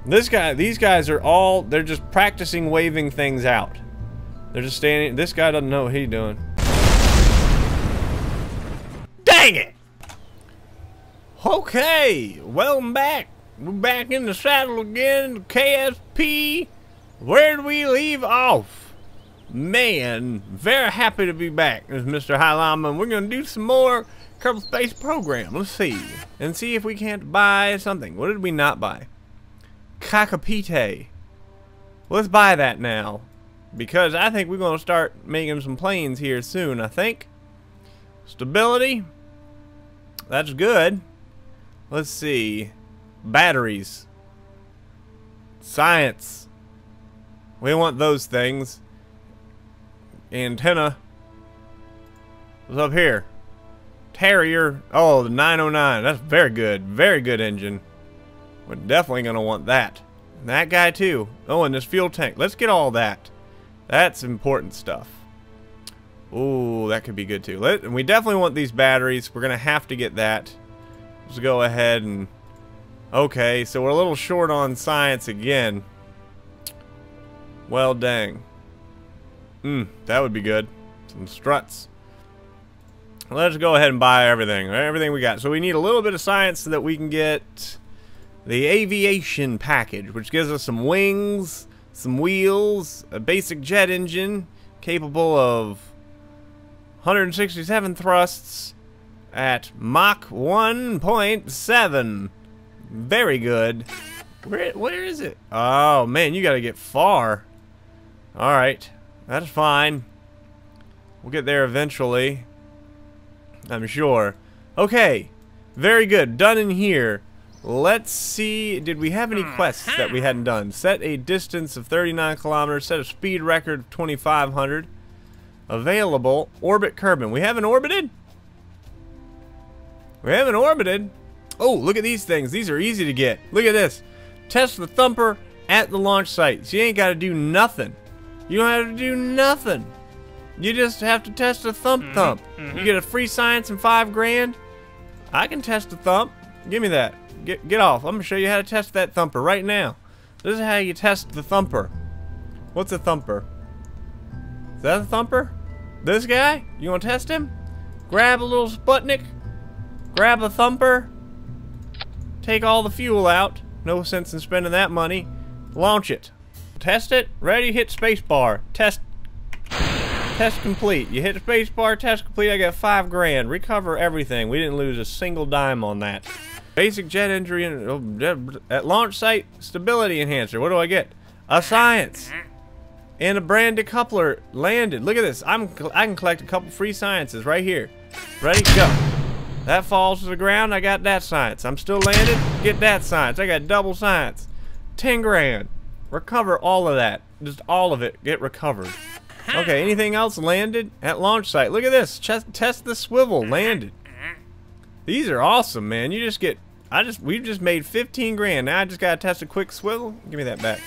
These guys are all, they're just practicing waving things out. They're just standing, this guy doesn't know what he's doing. Dang it! Okay, welcome back. We're back in the saddle again, KSP. Where did we leave off? Man, very happy to be back. This is Mr. High Lineman. We're going to do some more Kerbal Space Program. Let's see. And see if we can't buy something. What did we not buy? Cockapite. Let's buy that now. Because I think we're going to start making some planes here soon, I think. Stability. That's good. Let's see. Batteries. Science. We want those things. Antenna. What's up here? Terrier. Oh, the 909. That's very good. Very good engine. We're definitely going to want that. And that guy too. Oh, and this fuel tank. Let's get all that. That's important stuff. Ooh, that could be good too. And we definitely want these batteries. We're going to have to get that. Let's go ahead and... Okay, so we're a little short on science again. Well, dang. That would be good. Some struts. Let's go ahead and buy everything. Everything we got. So we need a little bit of science so that we can get the aviation package, which gives us some wings, some wheels, a basic jet engine capable of 167 thrusts at Mach 1.7. Very good. Where is it? Oh man, you gotta get far. Alright, that's fine. We'll get there eventually, I'm sure. Okay, very good. Done in here. Let's see, did we have any quests that we hadn't done? Set a distance of 39 kilometers, set a speed record of 2,500. Available, orbit Kerban. We haven't orbited? We haven't orbited. Oh, look at these things. These are easy to get. Look at this. Test the thumper at the launch site. So you ain't got to do nothing. You don't have to do nothing. You just have to test the thump. You get a free science and 5 grand. I can test the thump. Give me that. Get off. I'm going to show you how to test that thumper right now. This is how you test the thumper. What's a thumper? Is that a thumper? This guy? You want to test him? Grab a little Sputnik. Grab a thumper. Take all the fuel out. No sense in spending that money. Launch it. Test it. Ready? Hit spacebar. Test complete. You hit spacebar. Test complete. I got 5 grand. Recover everything. We didn't lose a single dime on that. Basic jet engine at launch site. Stability enhancer. What do I get? A science. And a brand decoupler landed. Look at this. I can collect a couple free sciences right here. Ready? Go. That falls to the ground. I got that science. I'm still landed. Get that science. I got double science. 10 grand. Recover all of that. Just all of it. Get recovered. Okay, anything else landed at launch site? Look at this. Test the swivel. Landed. These are awesome, man. You just get... We've just made 15 grand. Now I just gotta test a quick swivel. Give me that back.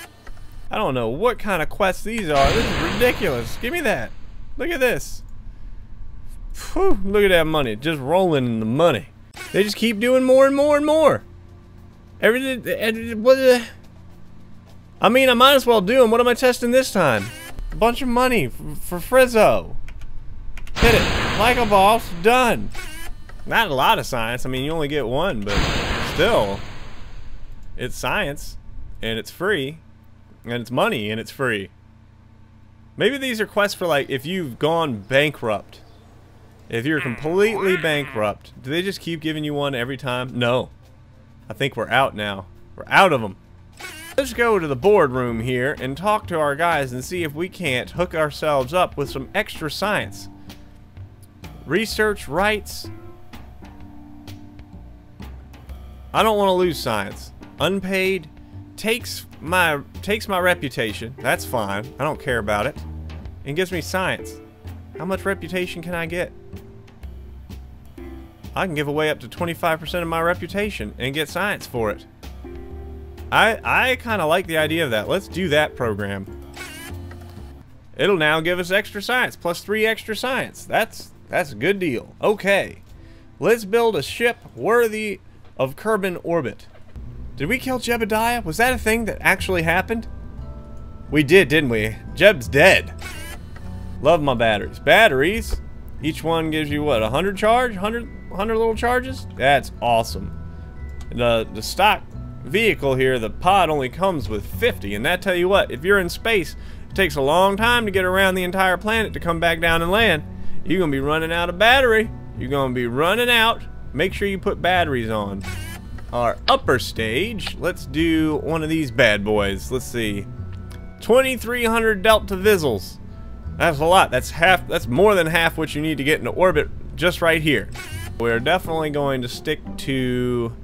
I don't know what kind of quests these are. This is ridiculous. Give me that. Look at this. Whew, look at that money. Just rolling in the money. They just keep doing more and more and more. Everything. I mean, I might as well do them. What am I testing this time? A bunch of money for Frizzo. Hit it. Like a boss. Done. Not a lot of science. I mean, you only get 1, but still. It's science. And it's free. And it's money. And it's free. Maybe these are quests for, like, if you've gone bankrupt. If you're completely bankrupt. Do they just keep giving you one every time? No. I think we're out now. We're out of them. Let's go to the boardroom here and talk to our guys and see if we can't hook ourselves up with some extra science. Research rights. I don't want to lose science. Unpaid takes my reputation. That's fine. I don't care about it. And gives me science. How much reputation can I get? I can give away up to 25% of my reputation and get science for it. I kind of like the idea of that. Let's do that program. It'll now give us extra science, plus 3 extra science. That's a good deal. Okay. Let's build a ship worthy of Kerban Orbit. Did we kill Jebediah? Was that a thing that actually happened? We did, didn't we? Jeb's dead. Love my batteries. Batteries, each one gives you what, 100 charge? 100 little charges? That's awesome. The stock vehicle here, the pod, only comes with 50, and that tell you what, if you're in space, it takes a long time to get around the entire planet to come back down and land. You're gonna be running out of battery. You're gonna be running out. Make sure you put batteries on. Our upper stage, let's do one of these bad boys. Let's see, 2,300 delta visuals. That's a lot. That's more than half what you need to get into orbit just right here. We're definitely going to stick to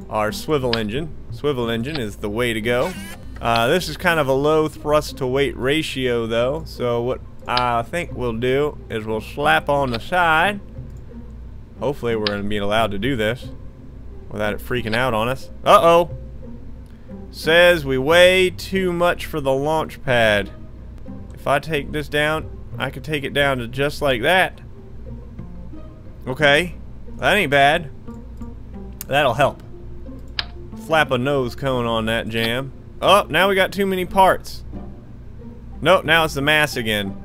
our swivel engine. Swivel engine is the way to go. This is kind of a low thrust to weight ratio though, so what I think we'll do is we'll slap on the side. Hopefully we're going to be allowed to do this without it freaking out on us. Uh-oh. Says we weigh too much for the launch pad. If I take this down, I could take it down to just like that. Okay, that ain't bad. That'll help. Flap a nose cone on that jam. Oh, now we got too many parts. Nope, now it's the mass again.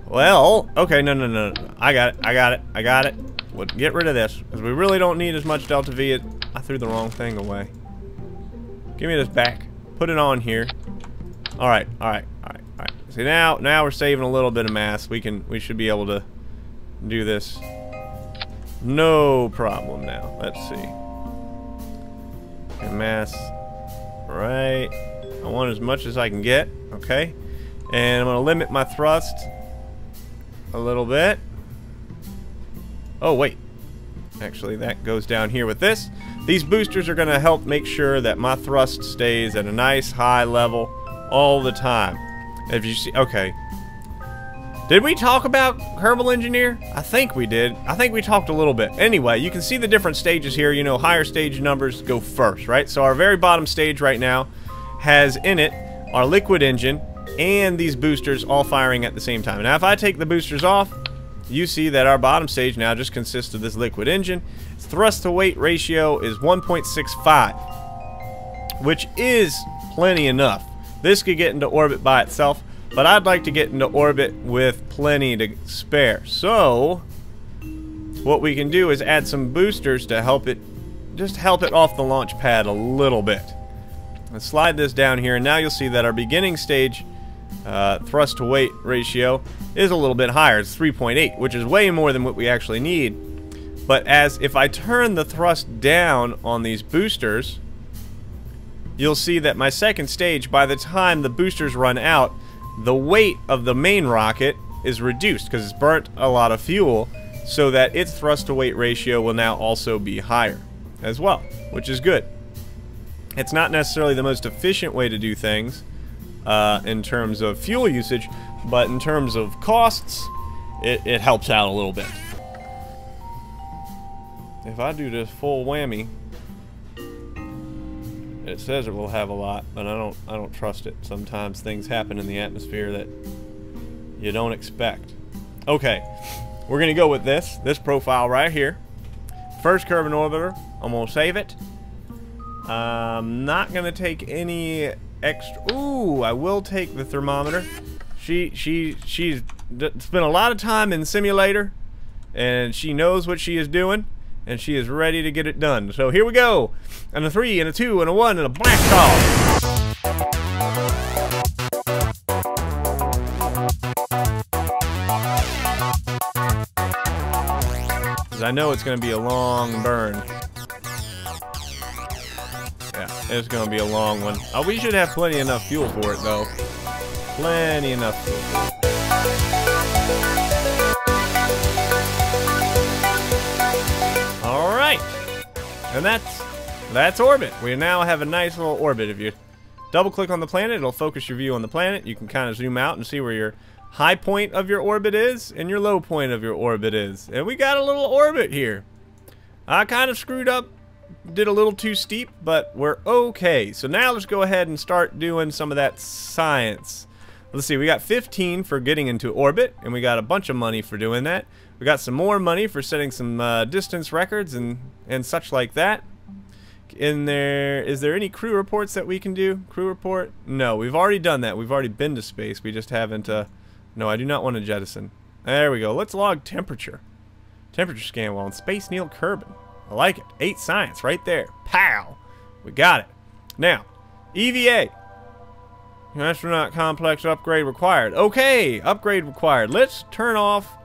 Well, okay, no. I got it. We'll get rid of this, because we really don't need as much Delta V. I threw the wrong thing away. Give me this back. Put it on here. Alright. See, now we're saving a little bit of mass. We should be able to do this. No problem now. Let's see. Okay, mass. Right. I want as much as I can get. Okay. And I'm going to limit my thrust a little bit. Oh, wait. Actually, that goes down here with this. These boosters are going to help make sure that my thrust stays at a nice high level all the time. If you see, okay. Did we talk about Kerbal Engineer? I think we did. I think we talked a little bit. Anyway, you can see the different stages here. You know, higher stage numbers go first, right? So our very bottom stage right now has in it our liquid engine and these boosters all firing at the same time. Now, if I take the boosters off, you see that our bottom stage now just consists of this liquid engine. Its thrust to weight ratio is 1.65, which is plenty enough. This could get into orbit by itself, but I'd like to get into orbit with plenty to spare. So what we can do is add some boosters to help it, just help it off the launch pad a little bit. Let's slide this down here, and now you'll see that our beginning stage thrust to weight ratio is a little bit higher. It's 3.8, which is way more than what we actually need. But if I turn the thrust down on these boosters, you'll see that my second stage, by the time the boosters run out, the weight of the main rocket is reduced because it's burnt a lot of fuel, so that its thrust to weight ratio will now also be higher as well, which is good. It's not necessarily the most efficient way to do things in terms of fuel usage, but in terms of costs, it helps out a little bit. If I do this full whammy, it says it will have a lot, but I don't trust it. Sometimes things happen in the atmosphere that you don't expect. Okay, we're gonna go with this profile right here. First Kerban orbiter. I'm gonna save it. I'm not gonna take any extra. Ooh, I will take the thermometer. She's spent a lot of time in simulator, and she knows what she is doing, and she is ready to get it done. So here we go. And a 3, and a 2, and a 1, and a blast off. Because I know it's going to be a long burn. Yeah, it's going to be a long one. Oh, we should have plenty enough fuel for it, though. Plenty enough fuel for it. Alright. And that's orbit. We now have a nice little orbit. If you double click on the planet, it'll focus your view on the planet. You can kind of zoom out and see where your high point of your orbit is and your low point of your orbit is. And we got a little orbit here. I kind of screwed up, did a little too steep, but we're okay. So now let's go ahead and start doing some of that science. Let's see, we got 15 for getting into orbit, and we got a bunch of money for doing that. We got some more money for setting some distance records and such like that. in there, is there any crew reports that we can do? Crew report? No, we've already done that. We've already been to space. We just haven't, no, I do not want to jettison. There we go. Let's log temperature. Temperature scan while in space, Neil Kerban. I like it. 8 science right there. Pow! We got it. Now, EVA. Astronaut complex upgrade required. Okay, upgrade required. Let's turn off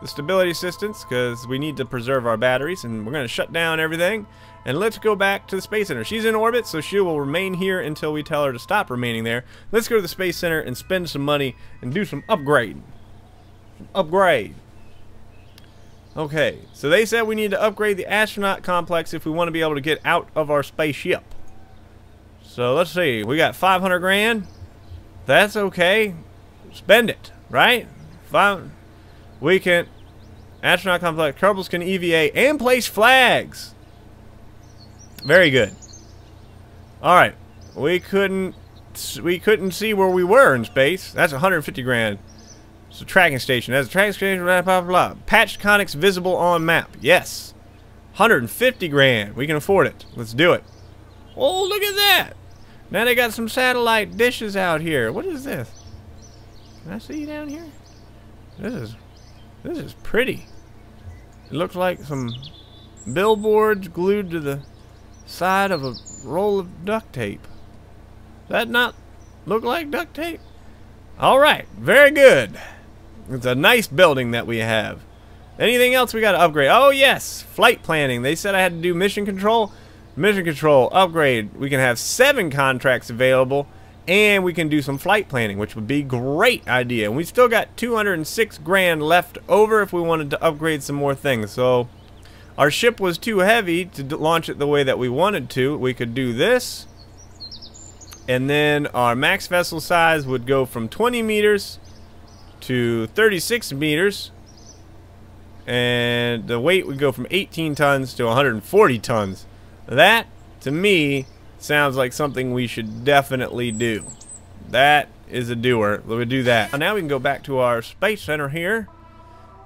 the stability assistance because we need to preserve our batteries, and we're going to shut down everything. And let's go back to the Space Center. She's in orbit, so she will remain here until we tell her to stop remaining there. Let's go to the Space Center and spend some money and do some upgrade. Upgrade. Okay, so they said we need to upgrade the astronaut complex if we want to be able to get out of our spaceship. So let's see, we got 500 grand. That's okay. Spend it, right? We can astronaut complex. Kerbals can EVA and place flags. Very good. All right, we couldn't see where we were in space. That's 150 grand. It's a tracking station. That's a tracking station. Blah blah blah. Patched conics visible on map. Yes. 150 grand. We can afford it. Let's do it. Oh, look at that. Now they got some satellite dishes out here. What is this? Can I see you down here? This is pretty. It looks like some billboards glued to the side of a roll of duct tape. Does that not look like duct tape? All right, very good. It's a nice building that we have. Anything else we got to upgrade? Oh yes, flight planning. They said I had to do mission control. Mission control upgrade. We can have 7 contracts available, and we can do some flight planning, which would be a great idea. And we still got 206 grand left over if we wanted to upgrade some more things. So our ship was too heavy to launch it the way that we wanted to. We could do this, and then our max vessel size would go from 20 meters to 36 meters, and the weight would go from 18 tons to 140 tons. That, to me, sounds like something we should definitely do. That is a doer. We would do that. Now we can go back to our Space Center here,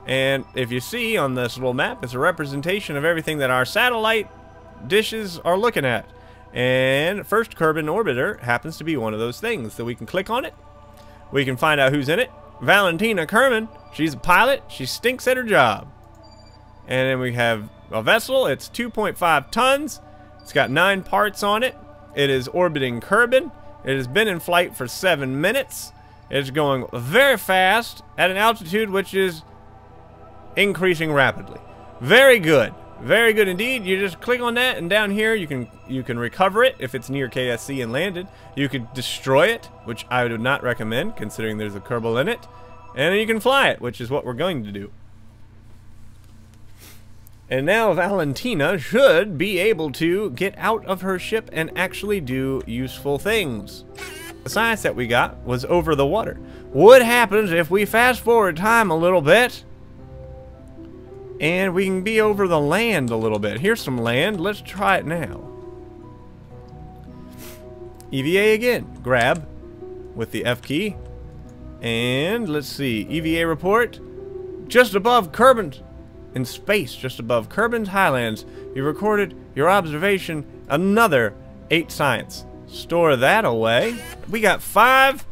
and if you see on this little map, it's a representation of everything that our satellite dishes are looking at. And first Kerban Orbiter happens to be one of those things. So we can click on it. We can find out who's in it. Valentina Kerman. She's a pilot. She stinks at her job. And then we have a vessel. It's 2.5 tons. It's got 9 parts on it. It is orbiting Kerban. It has been in flight for 7 minutes. It's going very fast at an altitude which is increasing rapidly. Very good. Very good indeed. You just click on that, and down here you can recover it if it's near KSC and landed. You could destroy it, which I would not recommend considering there's a Kerbal in it. And then you can fly it, which is what we're going to do. And now Valentina should be able to get out of her ship and actually do useful things. The science that we got was over the water. What happens if we fast forward time a little bit and we can be over the land a little bit? Here's some land. Let's try it now. EVA again. Grab with the F key. And let's see. EVA report. Just above Kerban. In space, just above Kerban's Highlands, you recorded your observation. Another 8 science. Store that away. We got five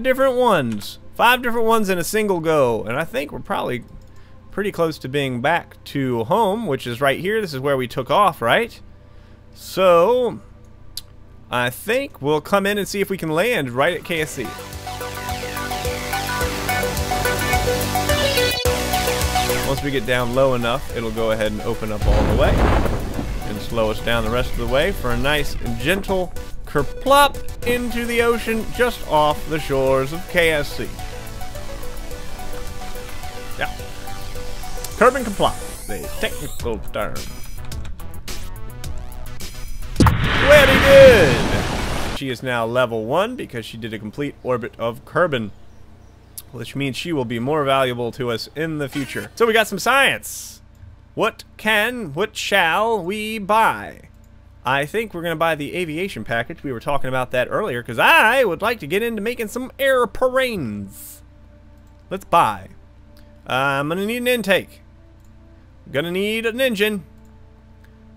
different ones. 5 different ones in a single go. And I think we're probably pretty close to being back to home, which is right here. This is where we took off, right? So I think we'll come in and see if we can land right at KSC. Once we get down low enough, it'll go ahead and open up all the way and slow us down the rest of the way for a nice gentle kerplop into the ocean just off the shores of KSC. Yeah. Kerban kerplop, the technical term. Very good! She is now level 1 because she did a complete orbit of Kerban, which means she will be more valuable to us in the future. So we got some science. What shall we buy? I think we're going to buy the aviation package. We were talking about that earlier because I would like to get into making some airplanes. Let's buy. I'm going to need an intake. I'm going to need an engine.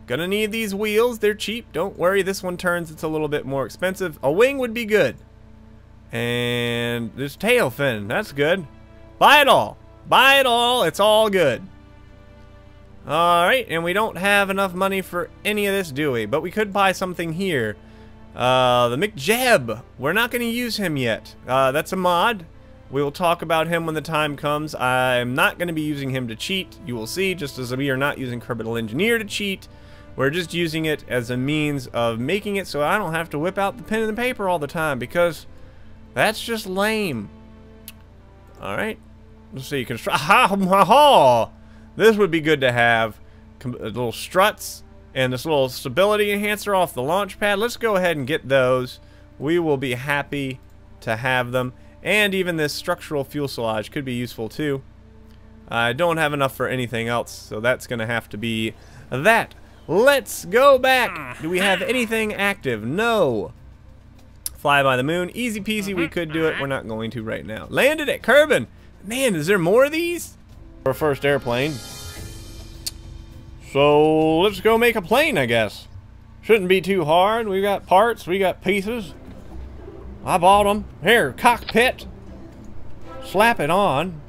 Gonna need these wheels. They're cheap. Don't worry. This one turns. It's a little bit more expensive. A wing would be good. And this tail fin. That's good. Buy it all. Buy it all. It's all good. Alright. And we don't have enough money for any of this, do we? But we could buy something here. The McJeb. We're not going to use him yet. That's a mod. We will talk about him when the time comes. I'm not going to be using him to cheat. You will see, just as we are not using Kerbal Engineer to cheat. We're just using it as a means of making it so I don't have to whip out the pen and the paper all the time, because that's just lame. Alright. Let's see. This would be good to have. Little struts and this little stability enhancer off the launch pad. Let's go ahead and get those. We will be happy to have them. And even this structural fuselage could be useful too. I don't have enough for anything else, so that's going to have to be that. Let's go back. Do we have anything active? No. Fly by the moon. Easy peasy, we could do it. We're not going to right now. Landed at Kerban. Man, is there more of these? Our first airplane. So let's go make a plane, I guess. Shouldn't be too hard. We got parts, we got pieces. I bought them. Here, cockpit. Slap it on.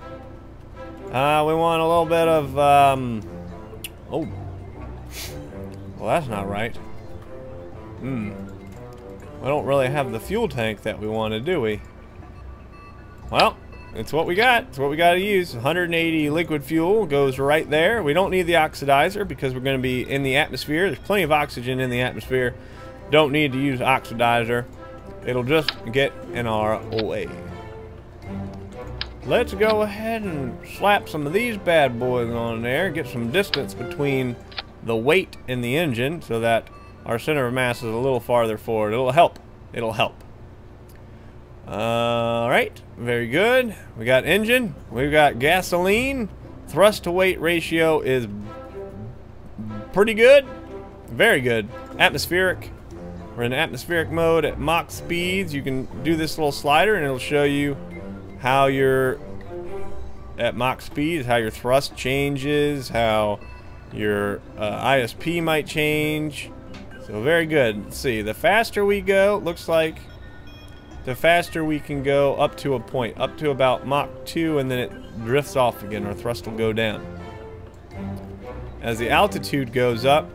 We want a little bit of, oh. Well, that's not right. We don't really have the fuel tank that we wanted, do we? Well, it's what we got. It's what we got to use. 180 liquid fuel goes right there. We don't need the oxidizer because we're going to be in the atmosphere. There's plenty of oxygen in the atmosphere. Don't need to use oxidizer. It'll just get in our way. Let's go ahead and slap some of these bad boys on there. Get some distance between the weight in the engine so that our center of mass is a little farther forward. It'll help. It'll help. Alright, very good. We got engine. We've got gasoline. Thrust to weight ratio is pretty good. Very good. Atmospheric. We're in atmospheric mode at Mach speeds. You can do this little slider and it'll show you how your at Mach speeds, how your thrust changes, how your ISP might change. So very good. Let's see. The faster we go, looks like the faster we can go up to a point, up to about Mach 2, and then it drifts off again. Our thrust will go down. As the altitude goes up,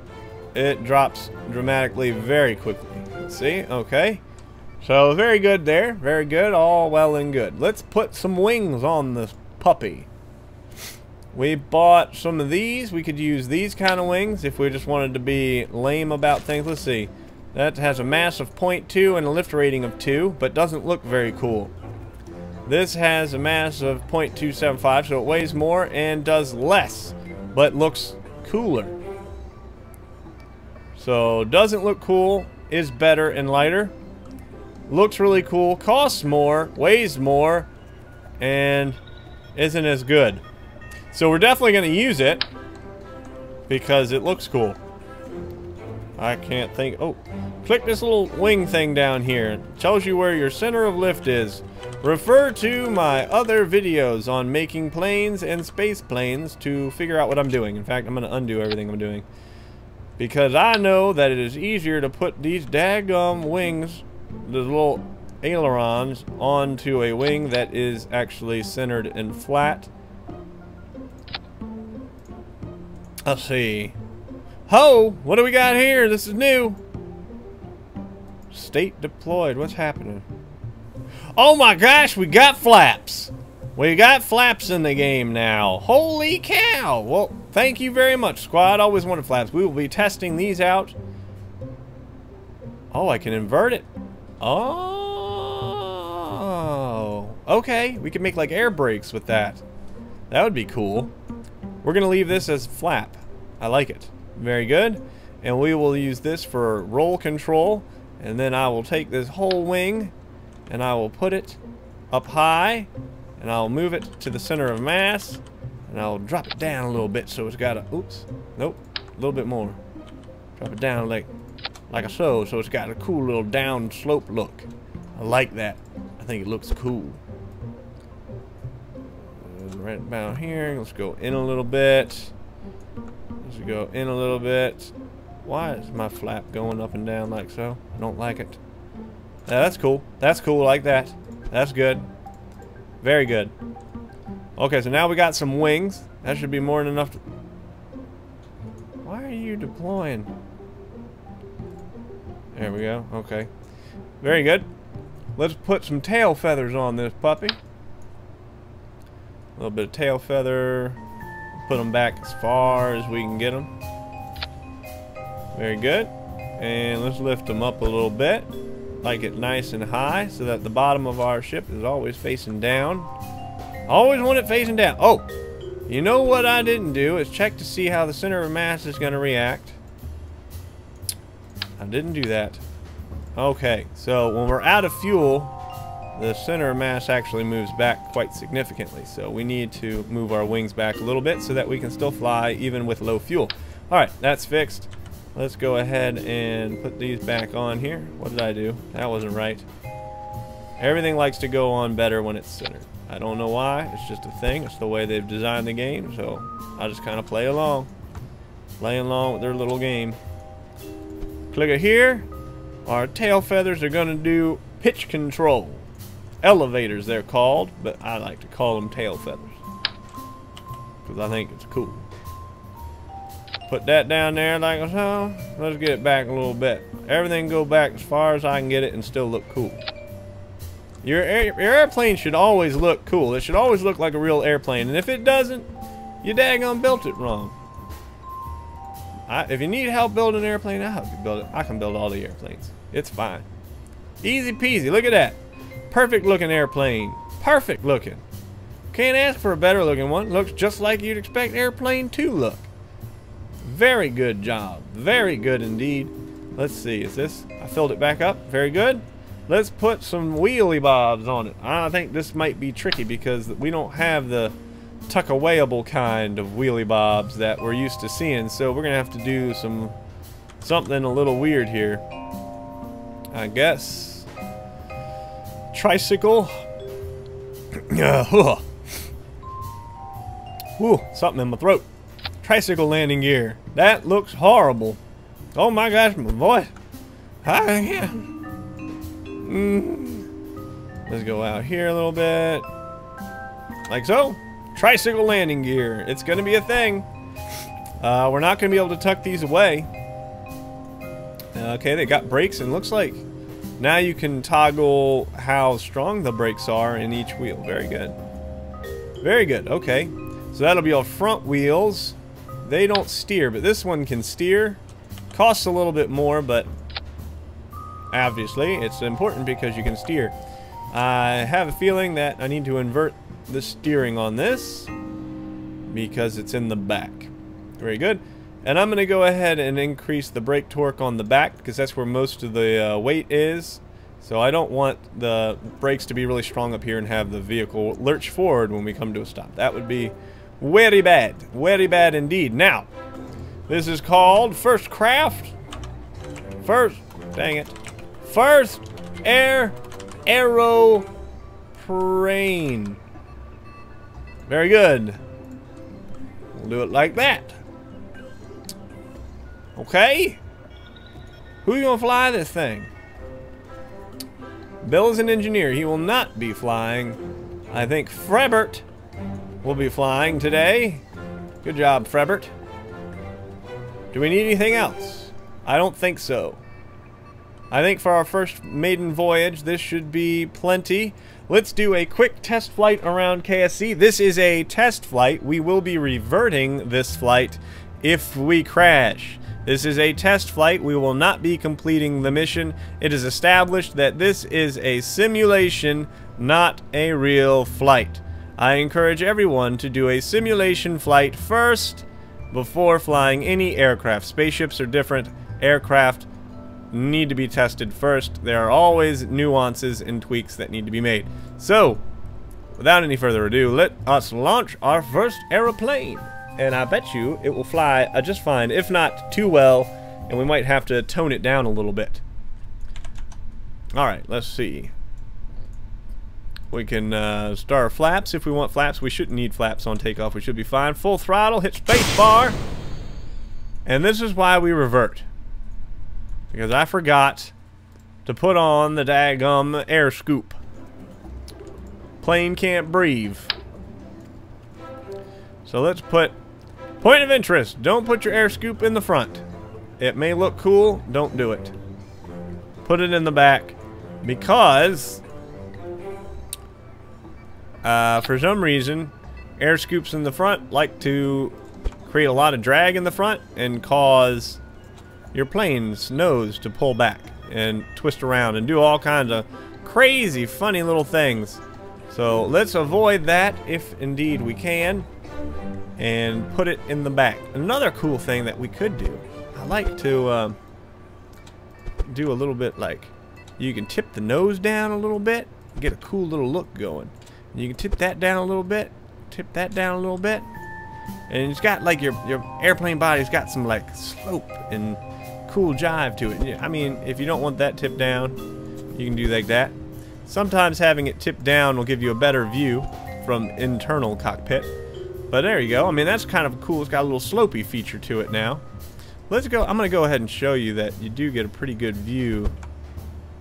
it drops dramatically very quickly. Let's see. Okay. So very good there. Very good. All well and good. Let's put some wings on this puppy. We bought some of these. We could use these kind of wings if we just wanted to be lame about things. Let's see. That has a mass of 0.2 and a lift rating of 2, but doesn't look very cool. This has a mass of 0.275, so it weighs more and does less, but looks cooler. So doesn't look cool, is better and lighter. Looks really cool, costs more, weighs more, and isn't as good. So we're definitely going to use it because it looks cool. I can't think. Oh, click this little wing thing down here. It tells you where your center of lift is. Refer to my other videos on making planes and space planes to figure out what I'm doing. In fact, I'm going to undo everything I'm doing, because I know that it is easier to put these daggum wings, the little ailerons, onto a wing that is actually centered and flat. Let's see. Ho! What do we got here? This is new. State deployed. What's happening? Oh my gosh, we got flaps. We got flaps in the game now. Holy cow. Well, thank you very much, squad. Always wanted flaps. We will be testing these out. Oh, I can invert it. Oh. Okay, we can make like air brakes with that. That would be cool. We're going to leave this as flap. I like it. Very good. And we will use this for roll control. And then I will take this whole wing and I will put it up high. And I'll move it to the center of mass. And I'll drop it down a little bit so it's got a... Oops. Nope. A little bit more. Drop it down like so it's got a cool little down slope look. I like that. I think it looks cool. Right about here. Let's go in a little bit. Let's go in a little bit. Why is my flap going up and down like so? I don't like it. Yeah, that's cool. That's cool like that. That's good. Very good. Okay, so now we got some wings. That should be more than enough to... Why are you deploying? There we go. Okay. Very good. Let's put some tail feathers on this puppy. A little bit of tail feather. Put them back as far as we can get them. Very good. And let's lift them up a little bit. Like it nice and high so that the bottom of our ship is always facing down. Always want it facing down. Oh! You know what I didn't do is check to see how the center of mass is going to react. I didn't do that. Okay, so when we're out of fuel, the center of mass actually moves back quite significantly. So we need to move our wings back a little bit so that we can still fly even with low fuel. Alright, that's fixed. Let's go ahead and put these back on here. What did I do? That wasn't right. Everything likes to go on better when it's centered. I don't know why. It's just a thing. It's the way they've designed the game. So I'll just kind of play along. Playing along with their little game. Click it here. Our tail feathers are going to do pitch control. Elevators they're called, but I like to call them tail feathers. Because I think it's cool. Put that down there like so. Let's get it back a little bit. Everything go back as far as I can get it and still look cool. Your airplane should always look cool. It should always look like a real airplane. And if it doesn't, you daggone built it wrong. If you need help building an airplane, I'll help you build it. I can build all the airplanes. It's fine. Easy peasy. Look at that. Perfect looking airplane. Perfect looking. Can't ask for a better looking one. Looks just like you'd expect airplane to look. Very good job. Very good indeed. Let's see. Is this? I filled it back up. Very good. Let's put some wheelie bobs on it. I think this might be tricky because we don't have the tuck-awayable kind of wheelie bobs that we're used to seeing. So we're going to have to do something a little weird here. I guess. Tricycle. Ooh, something in my throat. Tricycle landing gear. That looks horrible. Oh my gosh, my voice. Hi. Let's go out here a little bit. Like so. Tricycle landing gear. It's going to be a thing. We're not going to be able to tuck these away. Okay, they got brakes, and looks like now you can toggle how strong the brakes are in each wheel. Very good. Very good. Okay. So that'll be our front wheels. They don't steer, but this one can steer. Costs a little bit more, but obviously it's important because you can steer. I have a feeling that I need to invert the steering on this because it's in the back. Very good. And I'm going to go ahead and increase the brake torque on the back because that's where most of the weight is. So I don't want the brakes to be really strong up here and have the vehicle lurch forward when we come to a stop. That would be very bad. Very bad indeed. Now, this is called First Craft. Dang it. First Aeroplane. Very good. We'll do it like that. Okay. Who's going to fly this thing? Bill is an engineer. He will not be flying. I think Frebert will be flying today. Good job, Frebert. Do we need anything else? I don't think so. I think for our first maiden voyage, this should be plenty. Let's do a quick test flight around KSC. This is a test flight. We will be reverting this flight if we crash. This is a test flight. We will not be completing the mission. It is established that this is a simulation, not a real flight. I encourage everyone to do a simulation flight first before flying any aircraft. Spaceships are different. Aircraft need to be tested first. There are always nuances and tweaks that need to be made. So, without any further ado, let us launch our first aeroplane. And I bet you it will fly just fine, if not too well, and we might have to tone it down a little bit. Alright, let's see. We can start our flaps if we want flaps. We shouldn't need flaps on takeoff. We should be fine. Full throttle, hit space bar. And this is why we revert. because I forgot to put on the daggum air scoop. Plane can't breathe. So let's put point of interest. Don't put your air scoop in the front. It may look cool. Don't do it. Put it in the back because for some reason air scoops in the front like to create a lot of drag in the front and cause your plane's nose to pull back and twist around and do all kinds of crazy funny little things. So let's avoid that if indeed we can and put it in the back. Another cool thing that we could do, I like to do a little bit like you can tip the nose down a little bit, get a cool little look going. You can tip that down a little bit, tip that down a little bit, and it's got like your airplane body's got some like slope and cool jive to it. I mean, if you don't want that tipped down, you can do like that. Sometimes having it tipped down will give you a better view from internal cockpit. But there you go. I mean, that's kind of cool. It's got a little slopey feature to it now. Let's go. I'm going to go ahead and show you that you do get a pretty good view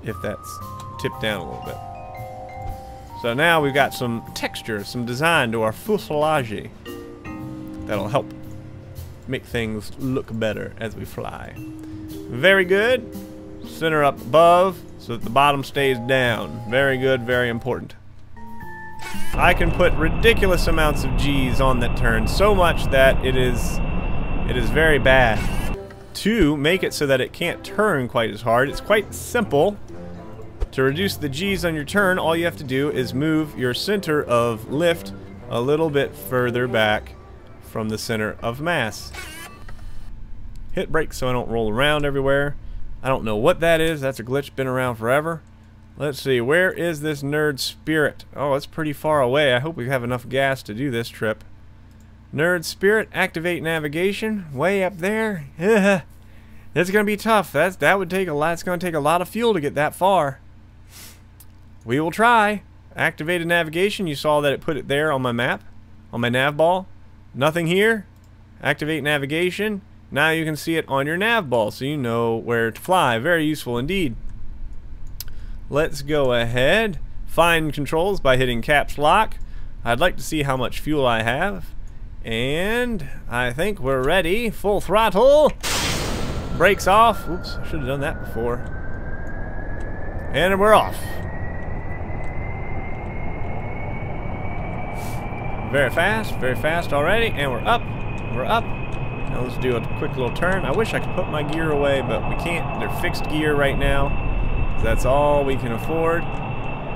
if that's tipped down a little bit. So now we've got some texture, some design to our fuselage that'll help make things look better as we fly. Very good. Center up above so that the bottom stays down. Very good, very important. I can put ridiculous amounts of G's on that turn, so much that it is very bad. To make it so that it can't turn quite as hard, it's quite simple. To reduce the G's on your turn, all you have to do is move your center of lift a little bit further back from the center of mass. Hit brake so I don't roll around everywhere. I don't know what that is. That's a glitch, been around forever. Let's see, where is this nerd spirit? Oh, it's pretty far away. I hope we have enough gas to do this trip. Nerd spirit, activate navigation, way up there. It's gonna be tough. That would take a lot. It's gonna take a lot of fuel to get that far. We will try. Activated navigation. You saw that it put it there on my map, on my nav ball. Nothing here. Activate navigation. Now you can see it on your nav ball, so you know where to fly. Very useful indeed. Let's go ahead. Find controls by hitting caps lock. I'd like to see how much fuel I have. And I think we're ready. Full throttle. Brakes off. Oops, I should have done that before. And we're off. Very fast already. And we're up. We're up. Now let's do a quick little turn. I wish I could put my gear away, but we can't. They're fixed gear right now. That's all we can afford.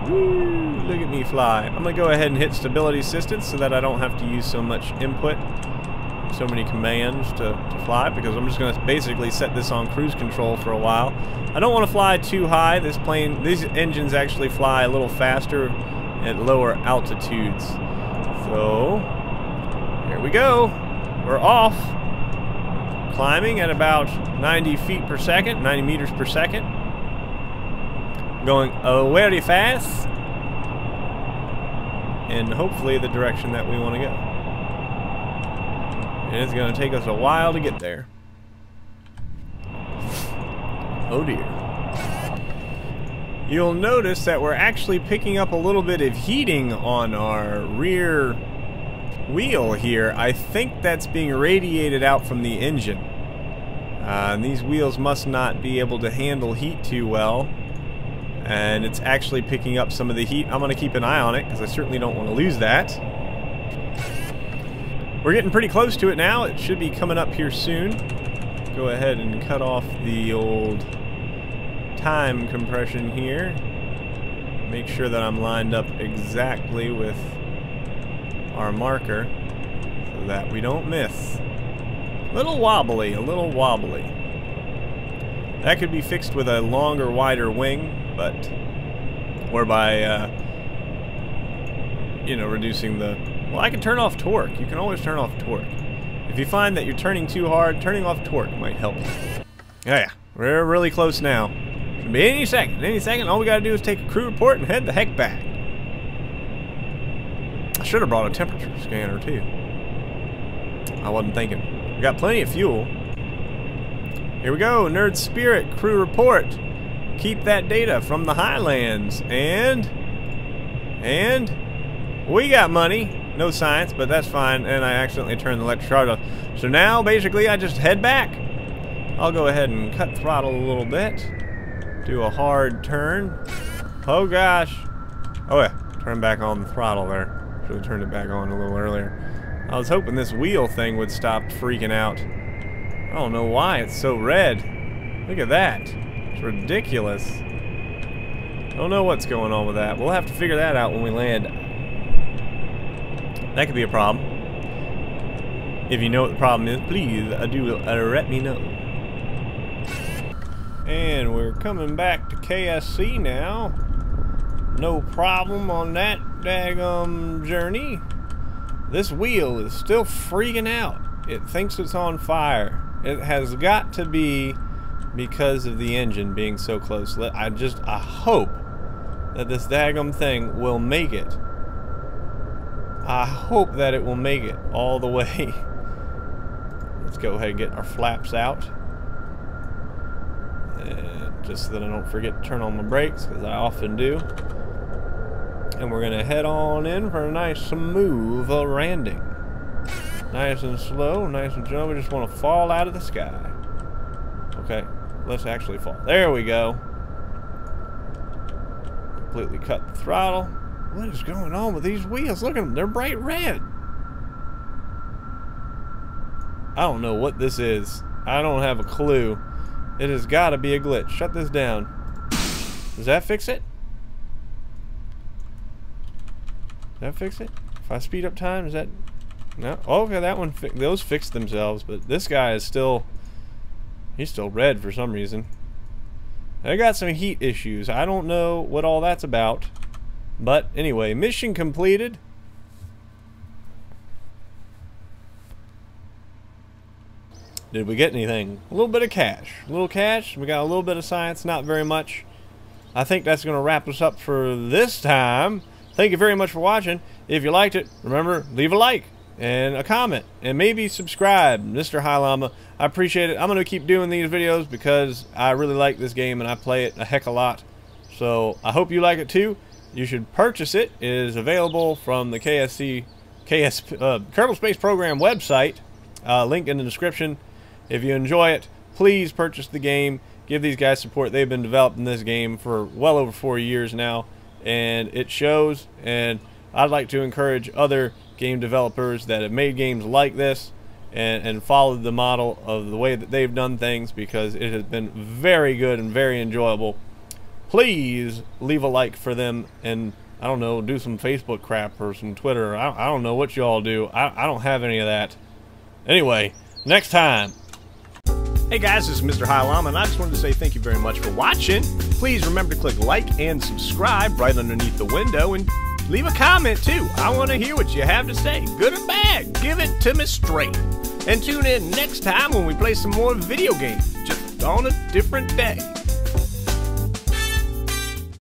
Woo, look at me fly. I'm going to go ahead and hit stability assistance so that I don't have to use so much input, so many commands to fly, because I'm just going to basically set this on cruise control for a while. I don't want to fly too high. This plane, these engines actually fly a little faster at lower altitudes. So, here we go. We're off. Climbing at about 90 feet per second, 90 meters per second. Going very fast, and hopefully the direction that we want to go. And it's going to take us a while to get there. Oh dear. You'll notice that we're actually picking up a little bit of heating on our rear wheel here. I think that's being radiated out from the engine. And these wheels must not be able to handle heat too well. And it's actually picking up some of the heat. I'm going to keep an eye on it because I certainly don't want to lose that. We're getting pretty close to it now. It should be coming up here soon. Go ahead and cut off the old time compression here. Make sure that I'm lined up exactly with our marker so that we don't miss. A little wobbly, a little wobbly. That could be fixed with a longer, wider wing. But, or by, you know, reducing the, well, I can turn off torque. You can always turn off torque. If you find that you're turning too hard, turning off torque might help you. Yeah, we're really close now. Should be any second. All we gotta do is take a crew report and head the heck back. I should have brought a temperature scanner too. I wasn't thinking. We got plenty of fuel. Here we go. Nerd Spirit crew report. Keep that data from the highlands. And we got money. No science, but that's fine. And I accidentally turned the electric charge off. So now, basically, I just head back. I'll go ahead and cut throttle a little bit. Do a hard turn. Oh, gosh. Oh, yeah. Turn back on the throttle there. Should have turned it back on a little earlier. I was hoping this wheel thing would stop freaking out. I don't know why it's so red. Look at that. It's ridiculous. I don't know what's going on with that. We'll have to figure that out when we land. That could be a problem. If you know what the problem is, please do let me know. And we're coming back to KSC now. No problem on that daggum journey. This wheel is still freaking out. It thinks it's on fire. It has got to be because of the engine being so close. I hope that this daggum thing will make it. I hope that it will make it all the way. Let's go ahead and get our flaps out. And just so that I don't forget to turn on my brakes, because I often do. And we're going to head on in for a nice smooth landing. Nice and slow, nice and slow. We just want to fall out of the sky. Okay, let's actually fall. There we go. Completely cut the throttle. What is going on with these wheels? Look at them, they're bright red. I don't know what this is. I don't have a clue. It has got to be a glitch. Shut this down. Does that fix it? Does that fix it? If I speed up time, is that... No? Oh, okay, that one... Those fixed themselves, but this guy is still... He's still red for some reason. I got some heat issues. I don't know what all that's about. But anyway, mission completed. Did we get anything? A little bit of cash. A little cash. We got a little bit of science, not very much. I think that's going to wrap us up for this time. Thank you very much for watching. If you liked it, remember, leave a like and a comment and maybe subscribe. Mr. High Llama, I appreciate it. I'm going to keep doing these videos because I really like this game and I play it a heck of a lot. So I hope you like it too. You should purchase it. It is available from the Kerbal Space Program website. Link in the description. If you enjoy it, please purchase the game. Give these guys support. They've been developing this game for well over 4 years now, and it shows. And I'd like to encourage other game developers that have made games like this and followed the model of the way that they've done things, because it has been very good and very enjoyable. Please leave a like for them, and I don't know, do some Facebook crap or some Twitter. I don't know what you all do. I don't have any of that. Anyway, next time. Hey guys, this is Mr. High Llama, and I just wanted to say thank you very much for watching. Please remember to click like and subscribe right underneath the window, and leave a comment too. I want to hear what you have to say, good or bad. Give it to me straight. And tune in next time when we play some more video games, just on a different day.